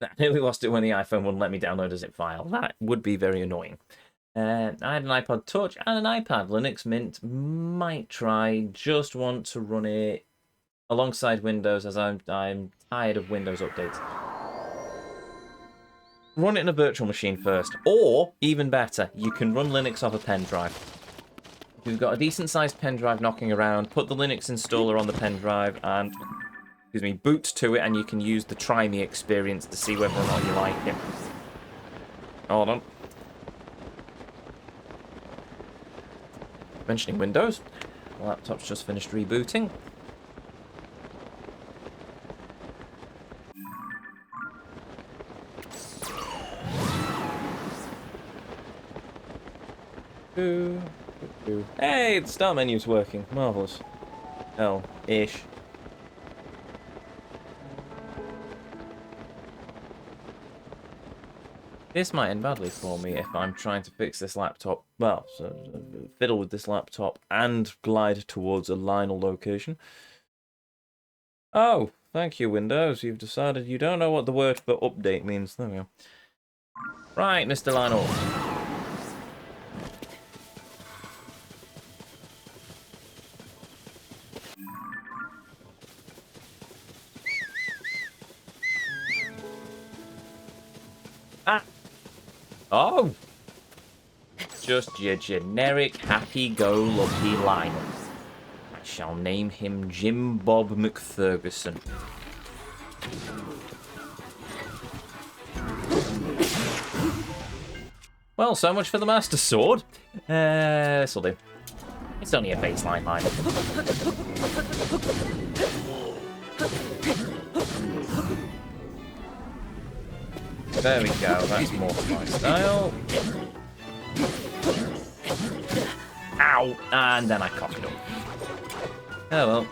I nearly lost it when the iPhone wouldn't let me download a zip file. That would be very annoying. I had an iPod Touch and an iPad. Linux Mint might try. Just want to run it alongside Windows, as I'm tired of Windows updates. Run it in a virtual machine first, or even better, you can run Linux off a pen drive. If you've got a decent-sized pen drive knocking around, put the Linux installer on the pen drive and, excuse me, boot to it, and you can use the Try Me experience to see whether or not you like it. Hold on. Mentioning Windows, the laptop's just finished rebooting. Hey, the start menu's working. Marvellous. Ish. This might end badly for me if I'm trying to fix this laptop. Well, fiddle with this laptop and glide towards a Lionel location. Oh, thank you, Windows. You've decided you don't know what the word for update means. There we go. Right, Mr. Lionel. Ah! Oh! Just your generic happy-go-lucky Lionel. I shall name him Jim Bob McFerguson. Well, so much for the Master Sword. This'll do. It's only a baseline line. There we go, that's more my style. Ow! And then I cock it up. Oh well.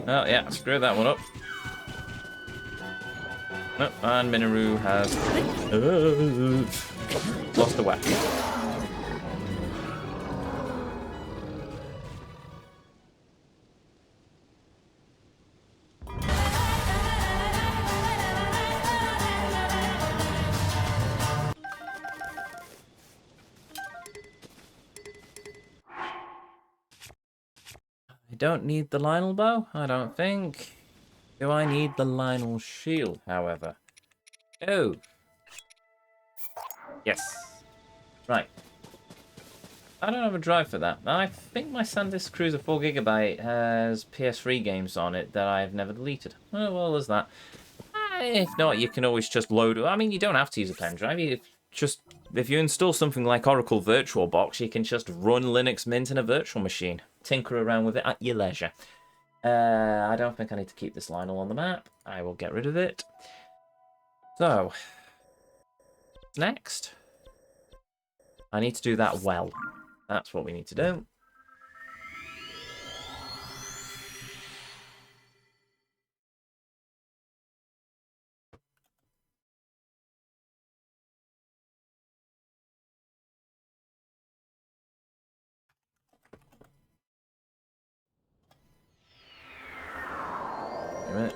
Oh yeah, screw that one up. Oh, and Minoru has lost the weapon. I don't need the Lionel bow, I don't think. Do I need the Lionel shield, however? Oh. Yes. Right. I don't have a drive for that. I think my SanDisk Cruiser 4GB has PS3 games on it that I've never deleted. Oh, well, there's that. If not, you can always just load... I mean, you don't have to use a pen drive. If you install something like Oracle VirtualBox, you can just run Linux Mint in a virtual machine. Tinker around with it at your leisure. I don't think I need to keep this Lionel on the map. I will get rid of it. So, next, I need to do that well. That's what we need to do. Wait a minute.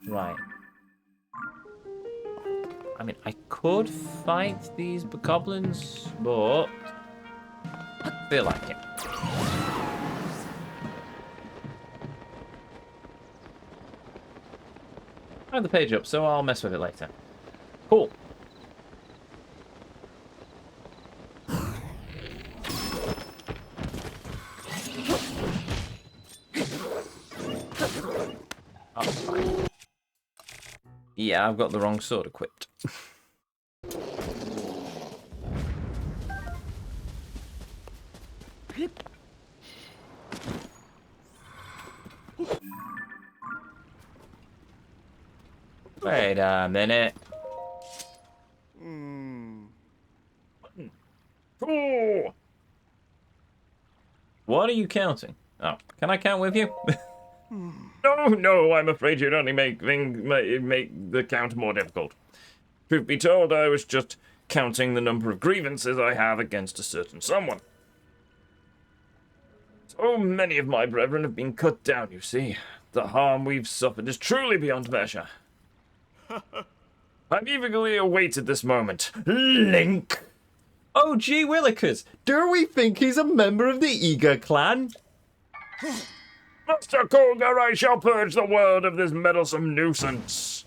Right. I mean, I could fight these bokoblins, but I feel like it. I have the page up, so I'll mess with it later. Cool. Oh, fine. Yeah, I've got the wrong sword equipped. Wait a minute. Oh. What are you counting? Oh, can I count with you? No, I'm afraid you'd only make the count more difficult. Truth be told, I was just counting the number of grievances I have against a certain someone. So many of my brethren have been cut down, you see. The harm we've suffered is truly beyond measure. I've eagerly awaited this moment. Link! Oh, gee willikers, do we think he's a member of the Eager clan? Master Koga, I shall purge the world of this meddlesome nuisance.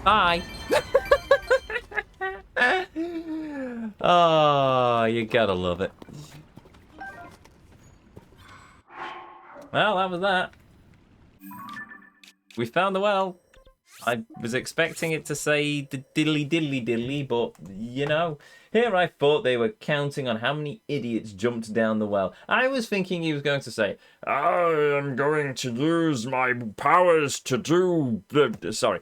Bye. Oh, you gotta love it. Well, that was that. We found the well. I was expecting it to say the diddly diddly diddly, but, you know, here I thought they were counting on how many idiots jumped down the well. I was thinking he was going to say, I am going to use my powers to do the... Sorry.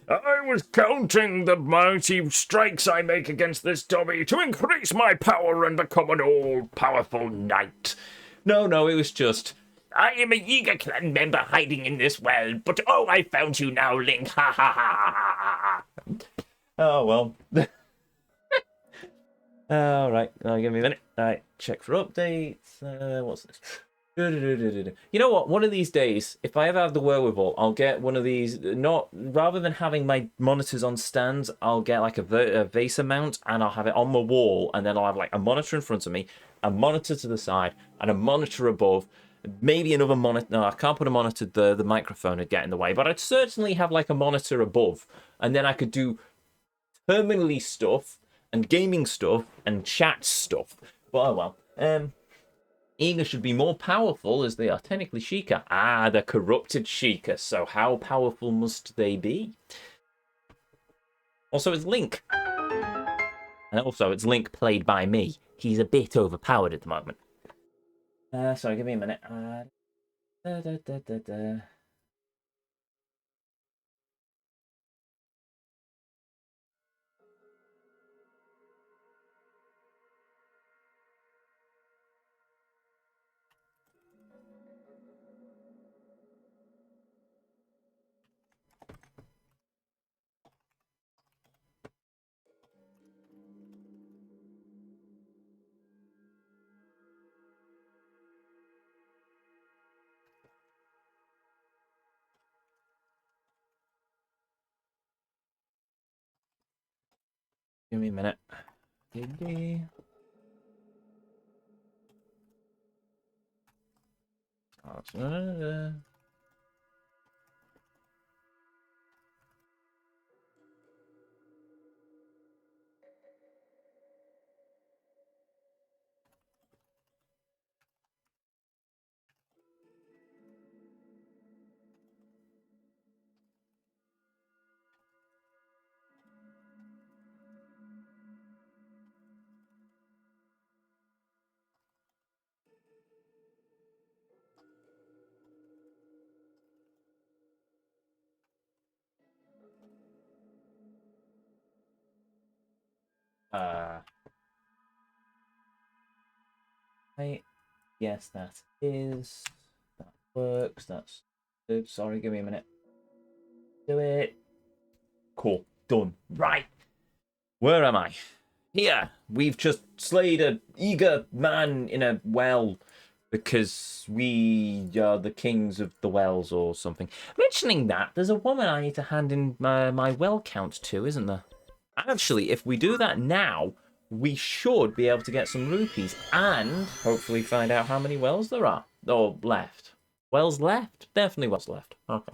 I was counting the mighty strikes I make against this dummy to increase my power and become an all-powerful knight. No, it was just... I am a Yiga clan member hiding in this well, but oh, I found you now, Link. Ha ha ha ha ha. Oh, well. Alright, give me a minute. Alright, check for updates. What's this? You know what? One of these days, if I ever have the wherewithal, I'll get one of these. Rather than having my monitors on stands, I'll get like a VESA mount, and I'll have it on my wall, and then I'll have like a monitor in front of me, a monitor to the side, and a monitor above. Maybe another monitor. No, I can't put a monitor. The microphone would get in the way, but I'd certainly have like a monitor above, and then I could do terminally stuff and gaming stuff and chat stuff. But oh well. Eager should be more powerful as they are technically Sheikah. Ah, the corrupted Sheikah. So how powerful must they be? Also, it's Link. And also, it's Link played by me. He's a bit overpowered at the moment. Sorry, give me a minute. Give me a minute. Right. Yes, that is. That works. That's good. Sorry, give me a minute. Do it. Cool. Done. Right. Where am I? Here. We've just slayed a eager man in a well because we are the kings of the wells or something. Mentioning that, there's a woman I need to hand in my well count to, isn't there? Actually, if we do that now, we should be able to get some rupees and hopefully find out how many wells there are. Or left. Wells left? Definitely wells left. Okay.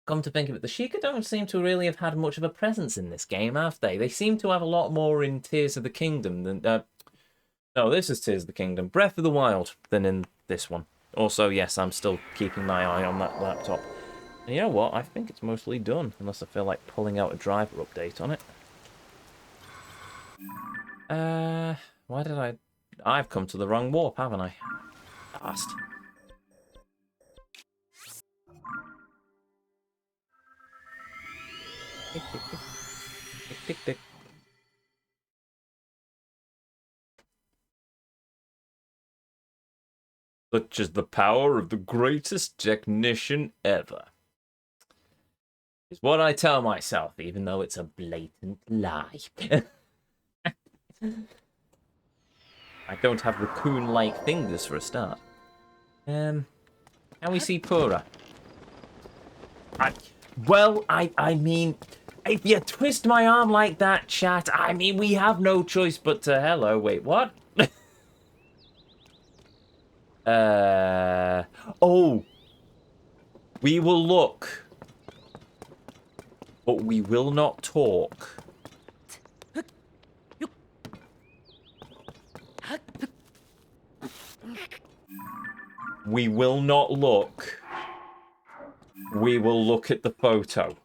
Come to think of it, the Sheikah don't seem to really have had much of a presence in this game, have they? They seem to have a lot more in Tears of the Kingdom than... no, this is Tears of the Kingdom. Breath of the Wild than in this one. Also, yes, I'm still keeping my eye on that laptop. And you know what? I think it's mostly done, unless I feel like pulling out a driver update on it. Why did I... I've come to the wrong warp, haven't I? Bast. Tick, tick, tick. Tick, tick, tick. Such is the power of the greatest technician ever. Is what I tell myself, even though it's a blatant lie. I don't have raccoon-like fingers for a start. Can we see Pura? I mean, if you twist my arm like that, chat, I mean, we have no choice but to... Hello, wait, what? Oh. We will look. But we will not talk. We will not look. We will look at the photo.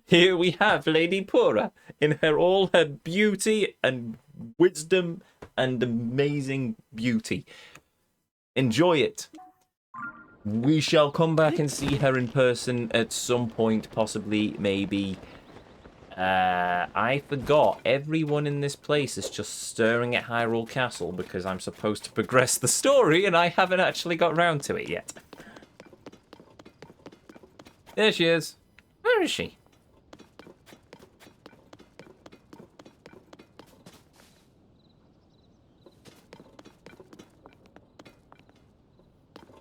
Here we have Lady Pura in all her beauty and wisdom and amazing beauty. Enjoy it. We shall come back and see her in person at some point, possibly, maybe. I forgot. Everyone in this place is just staring at Hyrule Castle because I'm supposed to progress the story and I haven't actually got round to it yet. There she is. Where is she?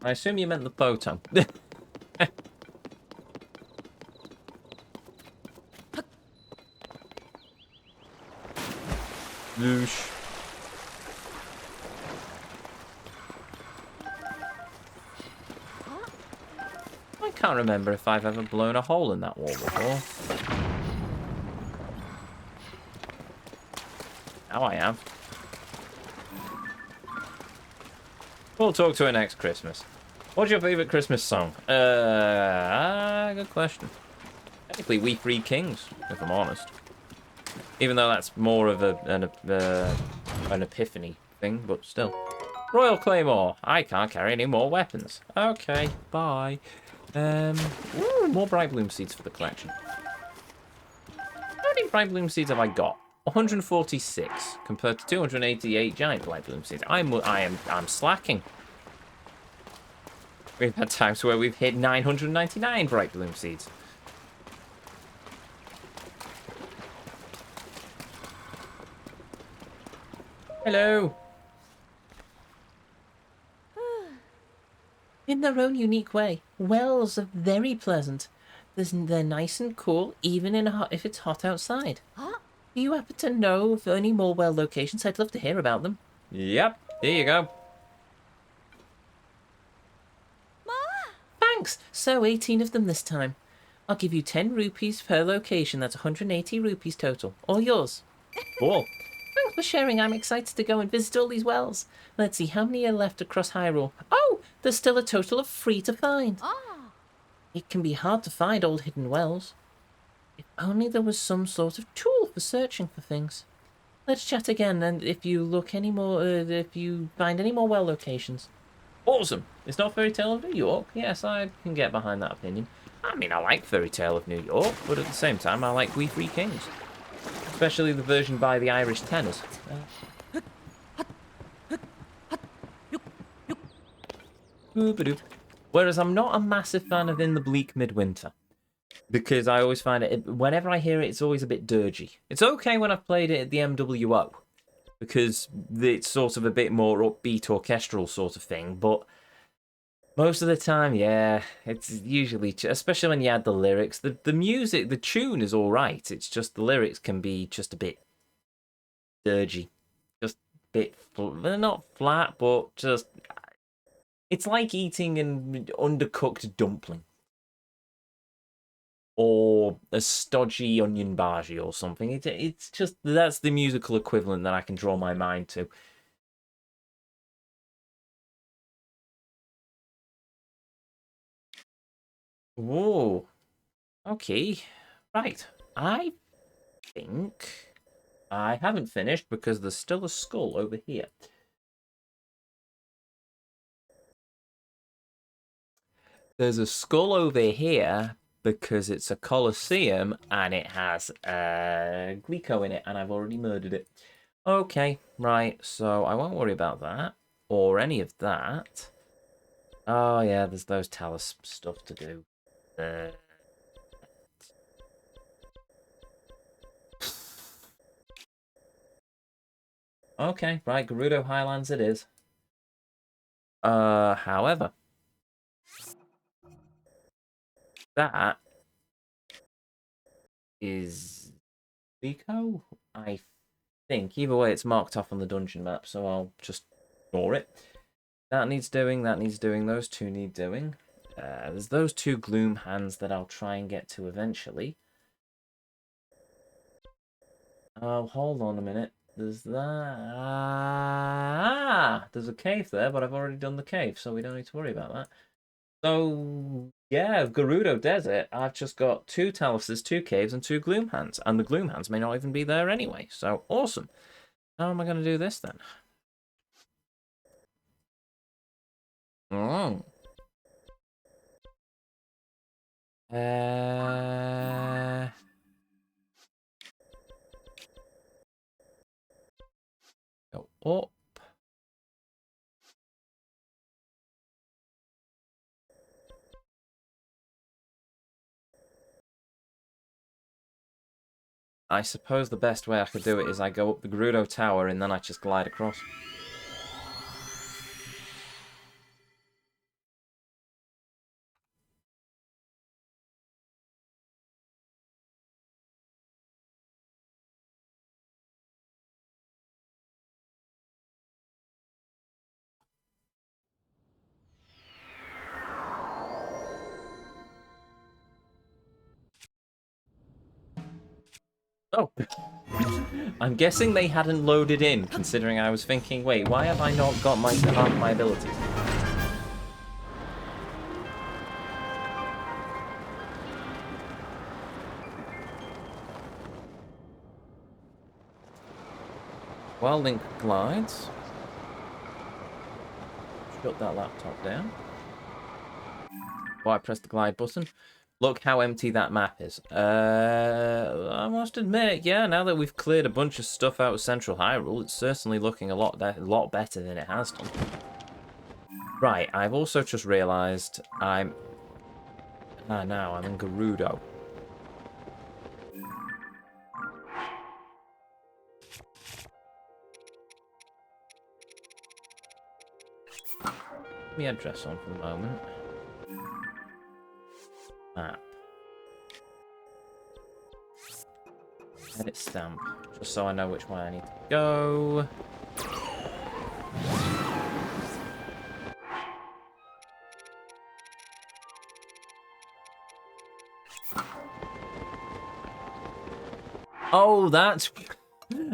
I assume you meant the photo. Loosh. I can't remember if I've ever blown a hole in that wall before. Now I have. We'll talk to her next Christmas. What's your favourite Christmas song? Good question. Technically, We Three Kings, if I'm honest. Even though that's more of an epiphany thing, but still. Royal Claymore. I can't carry any more weapons. Okay, bye. Ooh, more Bright Bloom Seeds for the collection. How many Bright Bloom Seeds have I got? 146 compared to 288 giant Bright Bloom Seeds. I'm slacking. We've had times where we've hit 999 Bright Bloom Seeds. Hello. In their own unique way, wells are very pleasant. They're nice and cool, even if it's hot outside. Huh? Do you happen to know of any more well locations? I'd love to hear about them. Yep, here you go. Ma! Thanks! So 18 of them this time. I'll give you 10 rupees per location. That's 180 rupees total. All yours. Cool. Thanks for sharing. I'm excited to go and visit all these wells. Let's see, how many are left across Hyrule? Oh, there's still a total of 3 to find. Ah. It can be hard to find old hidden wells. If only there was some sort of tool for searching for things. Let's chat again, and if you find any more well locations. Awesome. It's not Fairy Tale of New York. Yes, I can get behind that opinion. I mean, I like Fairy Tale of New York, but at the same time, I like We Three Kings. Especially the version by the Irish tenors. Whereas I'm not a massive fan of In the Bleak Midwinter. Because I always find it, whenever I hear it, it's always a bit dirgy. It's okay when I've played it at the MWO. Because it's sort of a bit more upbeat orchestral sort of thing. But most of the time, yeah, it's usually, especially when you add the lyrics, the music, the tune is all right. It's just the lyrics can be just a bit dirgy. Just a bit, they're not flat, but just, it's like eating an undercooked dumpling. Or a stodgy onion bhaji or something. It's just, that's the musical equivalent that I can draw my mind to. Whoa. Okay. Right. I think I haven't finished because there's still a skull over here. There's a skull over here because it's a Colosseum and it has Glico in it, and I've already murdered it. Okay, right, so I won't worry about that or any of that. Oh, yeah, there's those Talus stuff to do. Okay, right, Gerudo Highlands it is. However, that is Glico, I think. Either way, it's marked off on the dungeon map, so I'll just ignore it. That needs doing, that needs doing, those two need doing. There's those two Gloom Hands that I'll try and get to eventually. Oh, hold on a minute. There's that. Ah, there's a cave there, but I've already done the cave, so we don't need to worry about that. So, yeah, Gerudo Desert, I've just got 2 Taluses, 2 caves, and 2 Gloom Hands. And the Gloom Hands may not even be there anyway, so awesome. How am I going to do this then? Oh. Go up. I suppose the best way I could do it is I go up the Gerudo Tower and then I just glide across. Oh. I'm guessing they hadn't loaded in, considering I was thinking, wait, why have I not got half my abilities? While Link glides, shut that laptop down. While I press the glide button, look how empty that map is. I must admit, yeah, now that we've cleared a bunch of stuff out of Central Hyrule, it's certainly looking a lot better than it has done. Right, I've also just realised I'm... now I'm in Gerudo. Let me address on for the moment. Map. Edit stamp, just so I know which way I need to go. Oh, that's...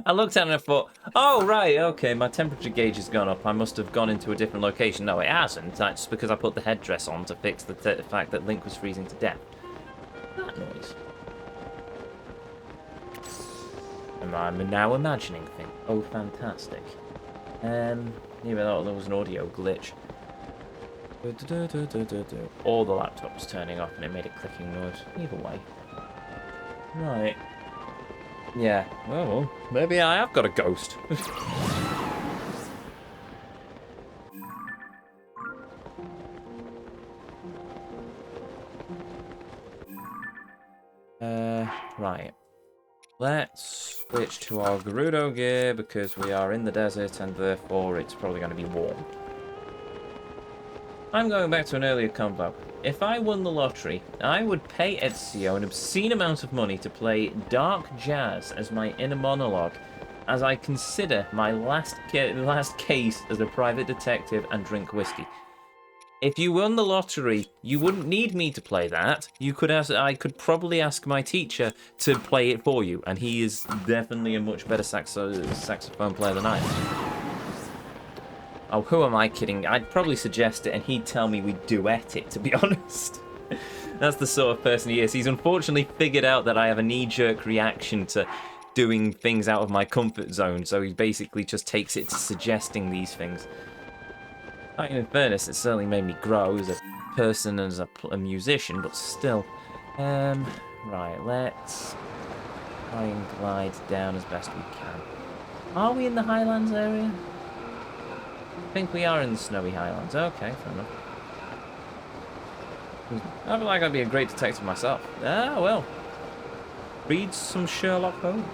I looked at it and I thought, oh, right, okay, my temperature gauge has gone up. I must have gone into a different location. No, it hasn't. That's because I put the headdress on to fix the fact that Link was freezing to death. That noise. I'm now imagining things. Oh, fantastic. Even though there was an audio glitch. All the laptop was turning off and it made a clicking noise. Either way. Right. Yeah. Oh, well, maybe I have got a ghost. Right. Let's switch to our Gerudo gear because we are in the desert and therefore it's probably going to be warm. I'm going back to an earlier combo. If I won the lottery, I would pay Ezio an obscene amount of money to play dark jazz as my inner monologue, as I consider my last case as a private detective and drink whiskey. If you won the lottery, you wouldn't need me to play that. I could probably ask my teacher to play it for you, and he is definitely a much better saxophone player than I am. Oh, who am I kidding? I'd probably suggest it and he'd tell me we duet it, to be honest. That's the sort of person he is. He's unfortunately figured out that I have a knee-jerk reaction to doing things out of my comfort zone, so he basically just takes it to suggesting these things. I mean, in fairness, it certainly made me grow as a person and as a musician, but still. Right, let's try and glide down as best we can. Are we in the Highlands area? I think we are in the snowy Highlands. Okay, fair enough. I feel like I'd be a great detective myself. Ah, well. Read some Sherlock Holmes.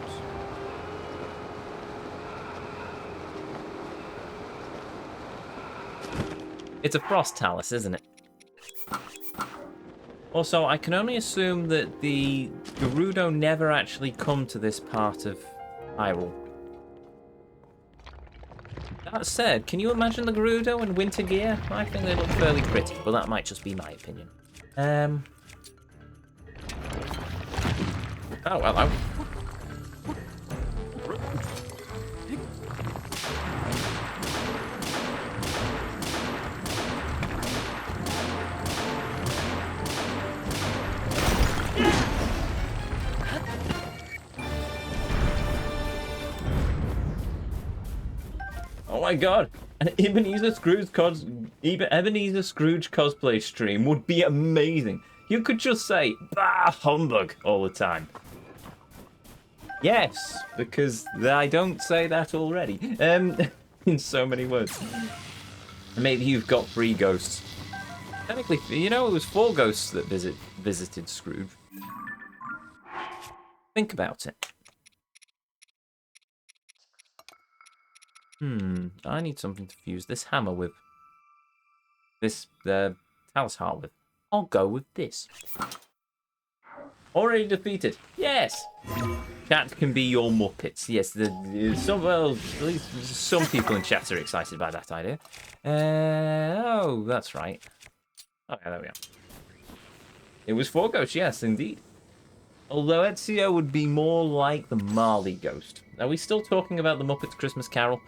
It's a frost talus, isn't it? Also, I can only assume that the Gerudo never actually come to this part of Hyrule. That said, can you imagine the Gerudo in winter gear? I think they look fairly pretty, but that might just be my opinion. Oh, hello. Oh my god! An Ebenezer Scrooge cosplay stream would be amazing. You could just say, bah, humbug, all the time. Yes, because I don't say that already. In so many words. Maybe you've got 3 ghosts. Technically, you know, it was 4 ghosts that visited Scrooge. Think about it. I need something to fuse this hammer with. This, Talus Heart with. I'll go with this. Already defeated. Yes! Chat can be your Muppets. Yes, at least some people in chat are excited by that idea. Oh, that's right. Okay, there we are. It was 4 ghosts, yes, indeed. Although Ezio would be more like the Marley ghost. Are we still talking about the Muppets Christmas Carol?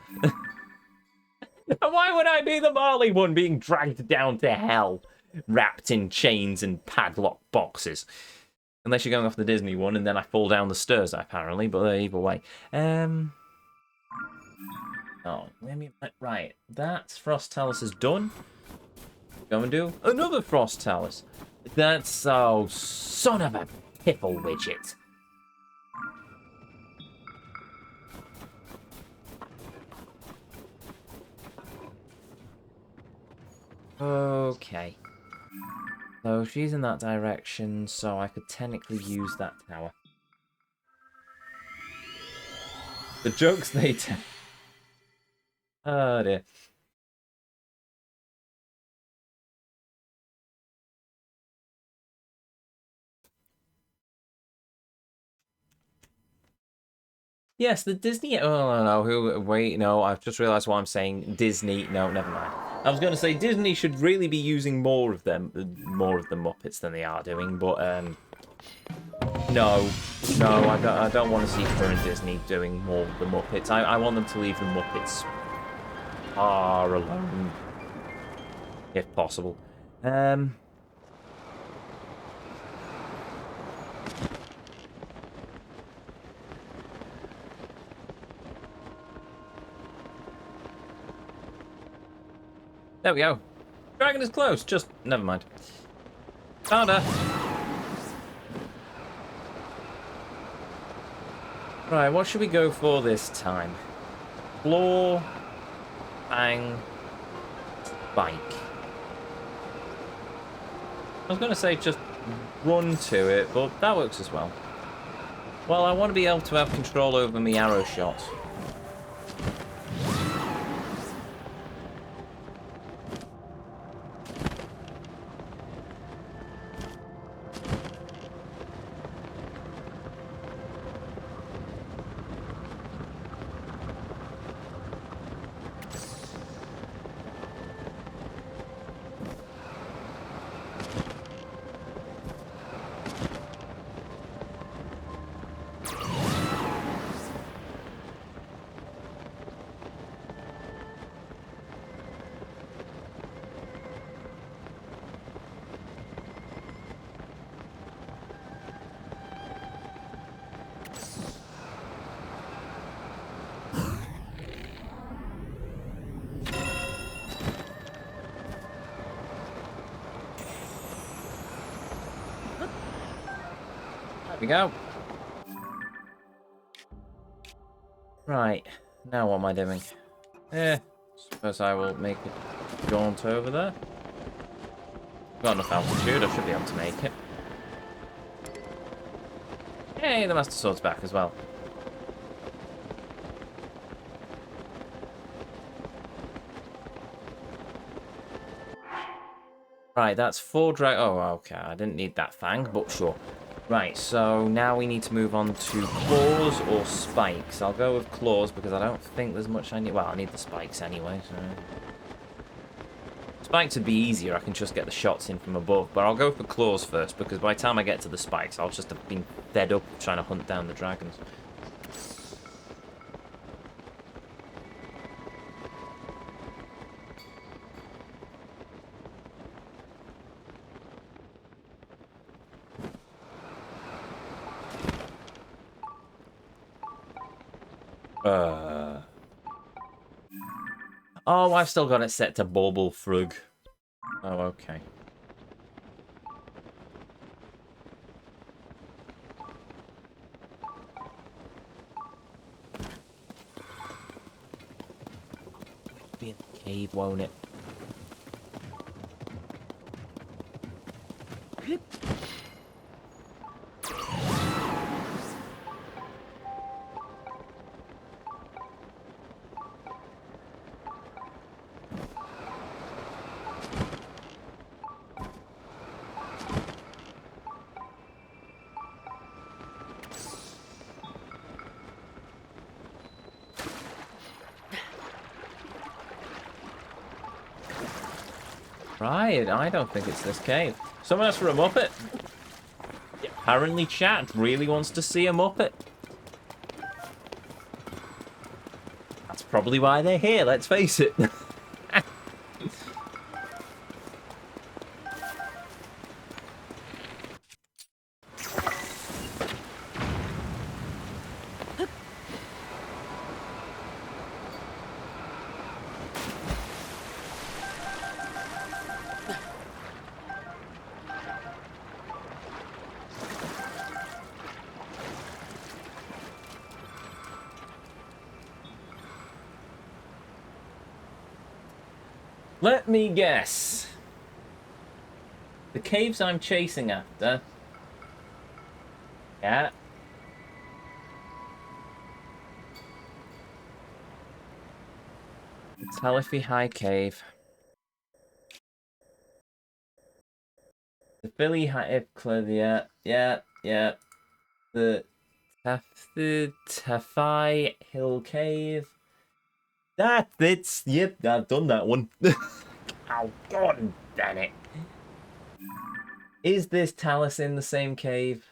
Why would I be the Marley one being dragged down to hell, wrapped in chains and padlock boxes? Unless you're going off the Disney one, and then I fall down the stairs, apparently, but either way. Oh, let me... Right, that Frost Talus is done. Go and do another Frost Talus. That's... Oh, son of a piffle widget. Okay. So she's in that direction, so I could technically use that tower. The jokes they tell. Oh dear. Yes, the Disney... Oh, no, wait, no, I've just realised what I'm saying. Disney... No, never mind. I was going to say Disney should really be using more of the Muppets than they are doing, but, No, I don't want to see current Disney doing more of the Muppets. I want them to leave the Muppets far alone, if possible. There we go. Dragon is close. Just never mind. Found her. Right, what should we go for this time? Floor, bang, spike. I was going to say just run to it, but that works as well. Well, I want to be able to have control over my arrow shots. There we go. Right. Now what am I doing? Suppose I will make a jaunt over there. Got enough altitude, I should be able to make it. Hey, the Master Sword's back as well. Right, that's 4 drag... Oh, okay, I didn't need that fang, but sure. Right, so now we need to move on to claws or spikes. I'll go with claws because I don't think there's much I need... Well, I need the spikes anyway, so... Spikes would be easier, I can just get the shots in from above, but I'll go for claws first because by the time I get to the spikes, I'll just have been fed up trying to hunt down the dragons. Oh, I've still got it set to Bauble Frug. Oh, okay. It'll be in the cave, won't it? Right, I don't think it's this cave. Someone asked for a Muppet. Apparently chat really wants to see a Muppet. That's probably why they're here, let's face it. Let me guess. The caves I'm chasing after. Yeah. The Talifi High Cave. The Philly High Cave, yeah. The Tafai Hill Cave. Yep, I've done that one. Oh, God damn it. Is this Talus in the same cave?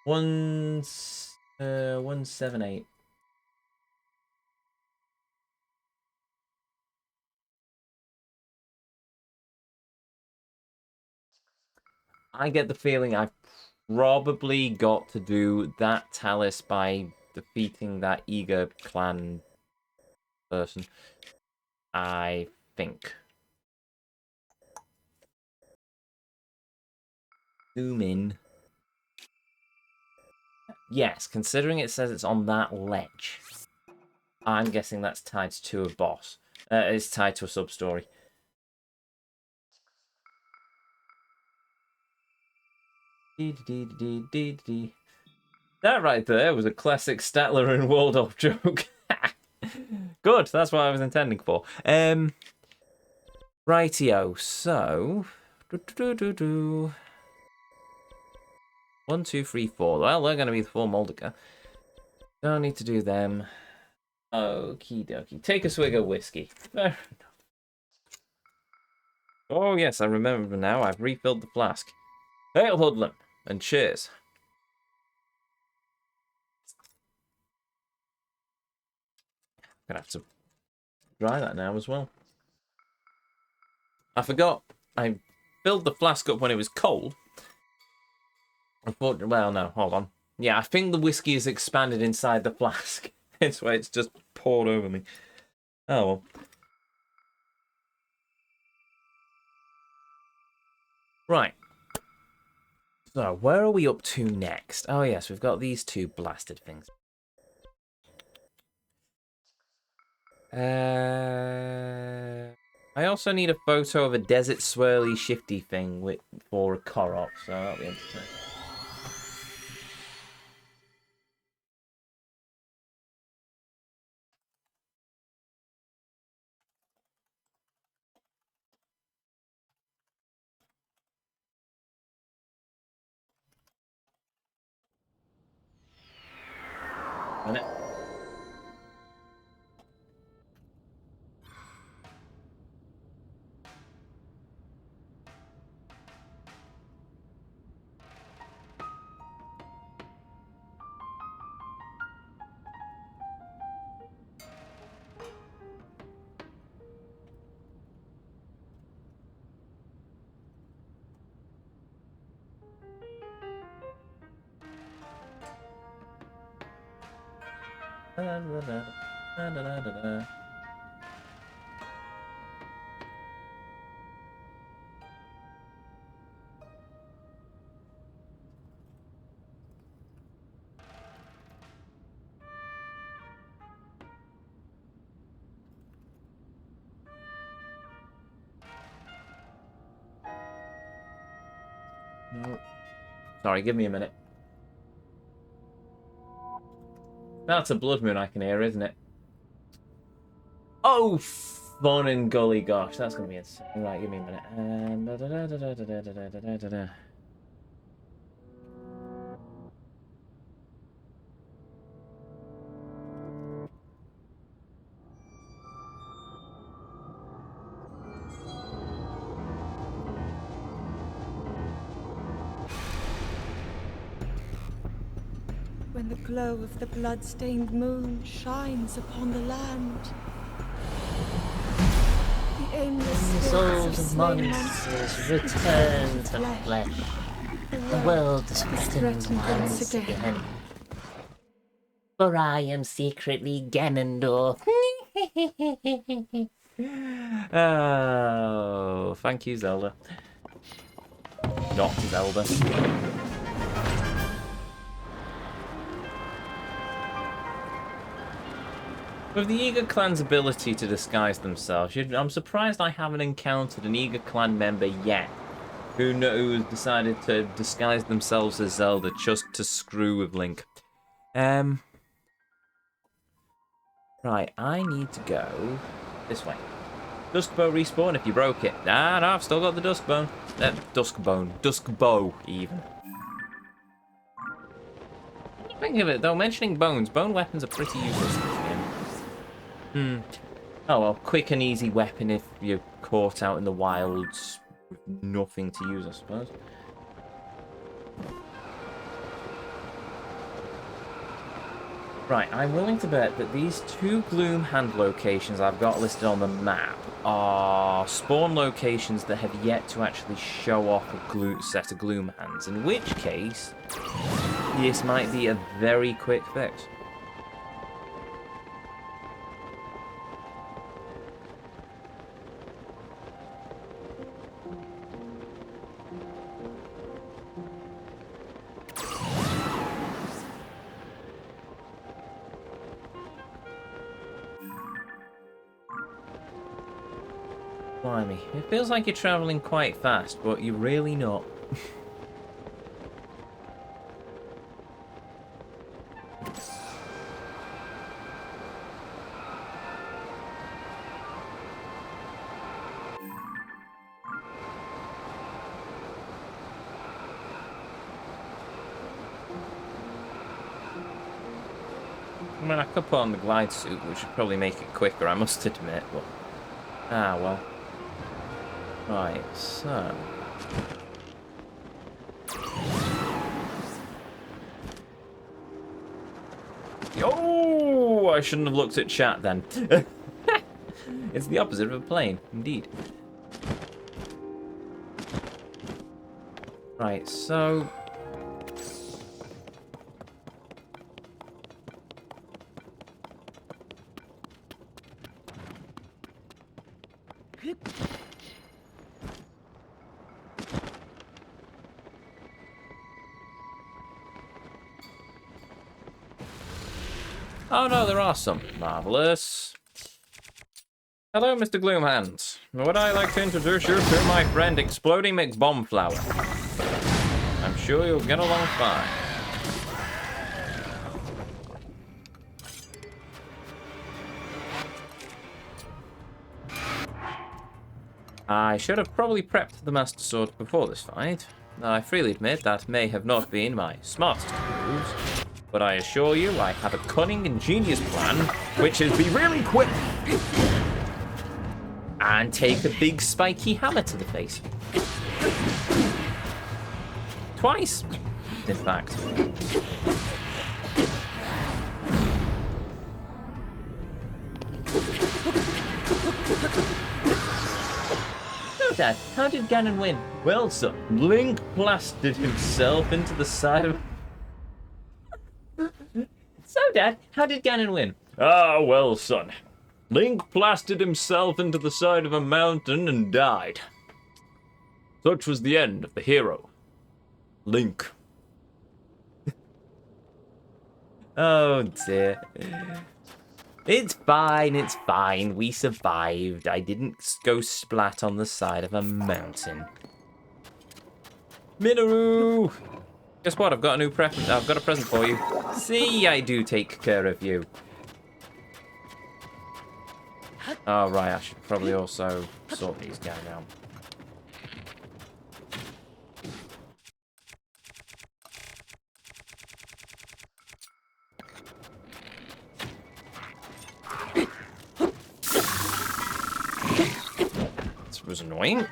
178. I get the feeling I've probably got to do that Talus by defeating that Eager clan person. I think. Zoom in. Yes, considering it says it's on that ledge, I'm guessing that's tied to a boss. It's tied to a sub-story. That right there was a classic Statler and Waldorf joke. Good, that's what I was intending for. Rightio, so... 1, 2, 3, 4. Well, they're going to be the 4 Moldica. Don't need to do them. Okie dokie. Take a swig of whiskey. Fair enough. Oh, yes, I remember now. I've refilled the flask. Hail Hoodlum, and cheers. I'm going to have to dry that now as well. I forgot. I filled the flask up when it was cold. Unfortunately, well, no, hold on. Yeah, I think the whiskey is expanded inside the flask. That's why it's just poured over me. Oh, well. Right. So, where are we up to next? Oh, yes, we've got these two blasted things. I also need a photo of a desert swirly shifty thing for a Korok, so that'll be interesting. Minute. No. Sorry, give me a minute. That's a blood moon I can hear, isn't it? Oh, fun and gully gosh, that's gonna be insane. Right, give me a minute. When the glow of the blood-stained moon shines upon the land, the aimless Souls of monsters return to flesh. The world is threatened once again. For I am secretly Ganondorf. Oh, thank you, Zelda. Not Zelda. With the Eager Clan's ability to disguise themselves, I'm surprised I haven't encountered an Eager Clan member yet who decided to disguise themselves as Zelda just to screw with Link. Right, I need to go this way. Duskbow respawn if you broke it. Ah, no, I've still got the Duskbone. Duskbow, even. Think of it, though, mentioning bones, bone weapons are pretty useless in this game. Oh well, quick and easy weapon if you're caught out in the wilds with nothing to use, I suppose. Right, I'm willing to bet that these two Gloom Hand locations I've got listed on the map are spawn locations that have yet to actually show off a set of Gloom Hands, in which case, this might be a very quick fix. Blimey, it feels like you're travelling quite fast, but you're really not. I mean, I could put on the glide suit, which would probably make it quicker, I must admit, but... Ah, well. Right, so... Oh, I shouldn't have looked at chat then. It's the opposite of a plane, indeed. Right, so... Oh no, there are some. Marvellous. Hello, Mr. Gloomhands. Would I like to introduce you to my friend Exploding McBombflower? I'm sure you'll get along fine. I should have probably prepped the Master Sword before this fight. I freely admit that may have not been my smartest moves, but I assure you I have a cunning, ingenious plan, which is be really quick and take a big spiky hammer to the face. Twice, in fact. So, Dad, how did Ganon win? Well, son, Link blasted himself into the side of... So, Dad, how did Ganon win? Ah, well, son. Link blasted himself into the side of a mountain and died. Such was the end of the hero, Link. Oh, dear. It's fine, it's fine. We survived. I didn't go splat on the side of a mountain. Minoru! Guess what? I've got a new present. I've got a present for you. See, I do take care of you. Oh, right. I should probably also sort these guys out. This was annoying.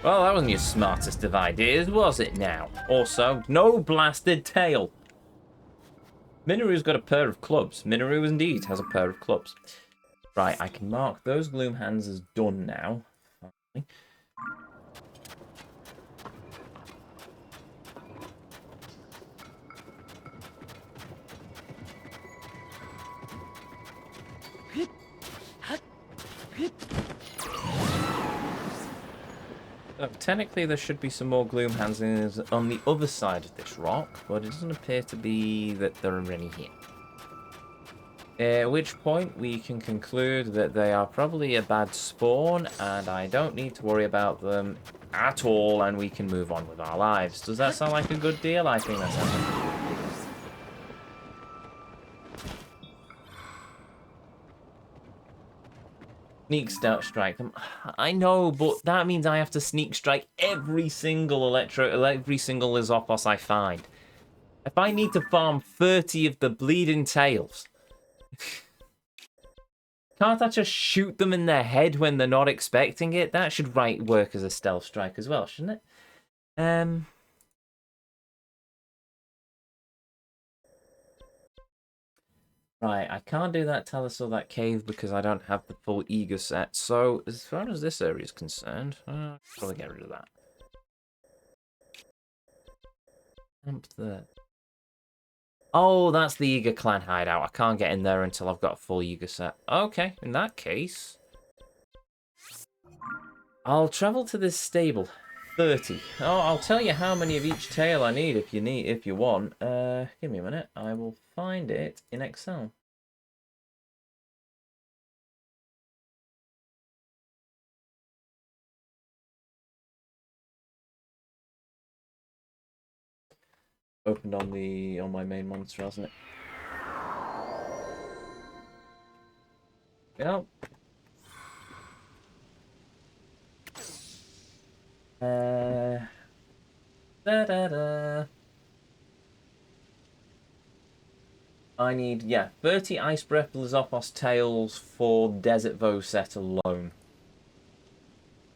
Well, that wasn't your smartest of ideas, was it now? Also, no blasted tail. Minoru's got a pair of clubs. Minoru indeed has a pair of clubs. Right, I can mark those gloom hands as done now. Okay. Technically, there should be some more gloom hands on the other side of this rock, but it doesn't appear to be that there are any here. At which point, we can conclude that they are probably a bad spawn, and I don't need to worry about them at all, and we can move on with our lives. Does that sound like a good deal? I think that sounds like a good deal. Sneak strike them. I know, but that means I have to sneak strike every single Lizopos I find. If I need to farm 30 of the bleeding tails, can't I just shoot them in their head when they're not expecting it? That should work as a stealth strike as well, shouldn't it? Right, I can't do that Talus or that cave because I don't have the full Eager set. So, as far as this area is concerned, I'll probably get rid of that. Camp there. Oh, that's the Eager clan hideout. I can't get in there until I've got a full Eager set. Okay, in that case, I'll travel to this stable. 30. Oh, I'll tell you how many of each tail I need if you want. Give me a minute. I will find it in Excel. Opened on my main monitor, hasn't it? Yep. I need, 30 Ice Breath Lizopos tails for Desert Vo set alone.